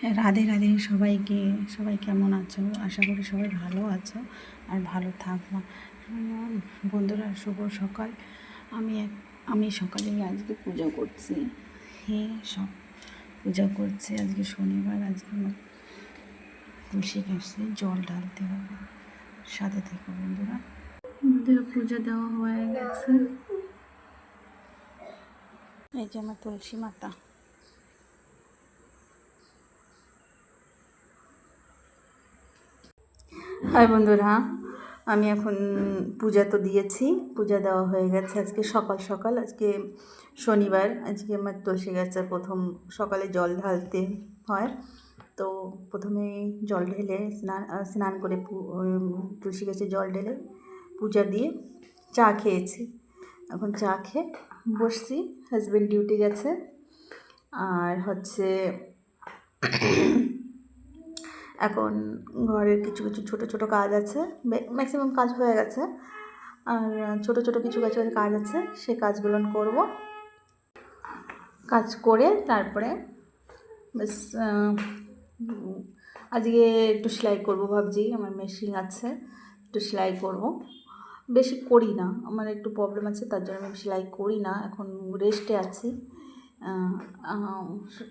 রাধে রাধে সবাইকে। সবাই কেমন আছো? আশা করি সবাই ভালো আছো আর ভালো থাকবো। বন্ধুরা, শুভ সকাল। আমি সকালে আজকে পূজা করছি। সব পূজা করছি। আজকে শনিবার। আজকে আমার তুলসী গাছে জল ঢালতে হবে। সাথে থেকো বন্ধুরা। পূজা দেওয়া হয়ে গেছে। এই যে আমার তুলসী মাতা। হাই বন্ধুরা, আমি এখন পূজা তো দিয়েছি, পূজা দেওয়া হয়ে গেছে। আজকে সকাল সকাল, আজকে শনিবার, আজকে আমার তুলসী গাছের প্রথম সকালে জল ঢালতে হয়। তো প্রথমে জল ঢেলে স্নান করে তুলসী গাছে জল ঢেলে পূজা দিয়ে চা খেয়েছি। এখন চা খেয়ে বসছি। হাজব্যান্ড ডিউটি গেছে। আর এখন ঘরের কিছু কিছু ছোটো ছোটো কাজ আছে। ম্যাক্সিমাম কাজ হয়ে গেছে, আর ছোটো ছোটো কিছু কাজ আছে, সেই কাজগুলো করব। কাজ করে তারপরে বেশ আজকে একটু সেলাই করব ভাবছি। আমার মেশিন আছে, একটু সেলাই করব। বেশি করি না, আমার একটু প্রবলেম আছে, তার জন্য আমি সেলাই করি না। এখন রেস্টে আছি।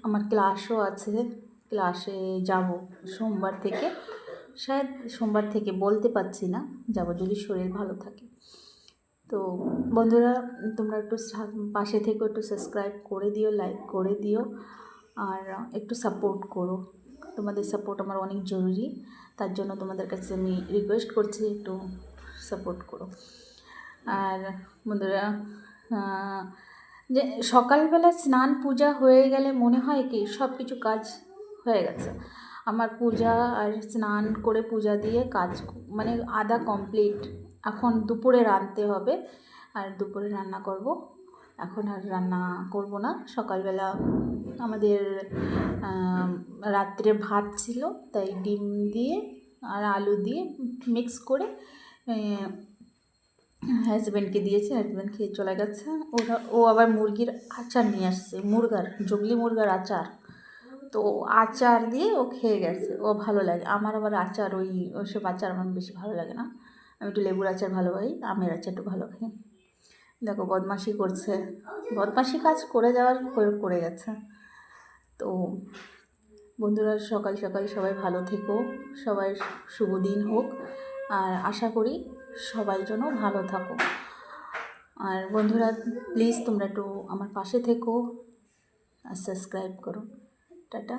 আমার ক্লাসও আছে, ক্লাসে যাব সোমবার থেকে। শায়দ সোমবার থেকে, বলতে পারছি না, যাব যদি শরীর ভালো থাকে। তো বন্ধুরা, তোমরা একটু পাশে থেকে একটু সাবস্ক্রাইব করে দিও, লাইক করে দিও, আর একটু সাপোর্ট করো। তোমাদের সাপোর্ট আমার অনেক জরুরি, তার জন্য তোমাদের কাছে আমি রিকোয়েস্ট করছি, একটু সাপোর্ট করো। আর বন্ধুরা, যে সকালবেলা স্নান পূজা হয়ে গেলে মনে হয় কি সব কিছু কাজ হয়ে গেছে। আমার পূজা আর স্নান করে পূজা দিয়ে কাজ মানে আধা কমপ্লিট। এখন দুপুরে রাঁধতে হবে, আর দুপুরে রান্না করব। এখন আর রান্না করব না। সকালবেলা আমাদের রাত্রে ভাত ছিল, তাই ডিম দিয়ে আর আলু দিয়ে মিক্স করে হাজব্যান্ডকে দিয়েছে। হাজব্যান্ড খেয়ে চলে গেছে। ও আবার মুরগির আচার নিয়ে আসছে, জংলি মুরগার আচার। তো আচার দিয়ে ও খেয়ে গেছে, ও ভালো লাগে। আমার আবার আচার ওইসব আচার আমার বেশি ভালো লাগে না। আমি একটু লেবুর আচার ভালোবাসি, আমের আচার একটু ভালো খাই। দেখো বদমাশি করছে, বদমাশি কাজ করে গেছে। তো বন্ধুরা, সকাল সকাল সবাই ভালো থেকো, সবাই শুভ দিন হোক, আর আশা করি সবাই যেন ভালো থাকো। আর বন্ধুরা, প্লিজ তোমরা একটু আমার পাশে থেকো আর সাবস্ক্রাইব করো। টাটা।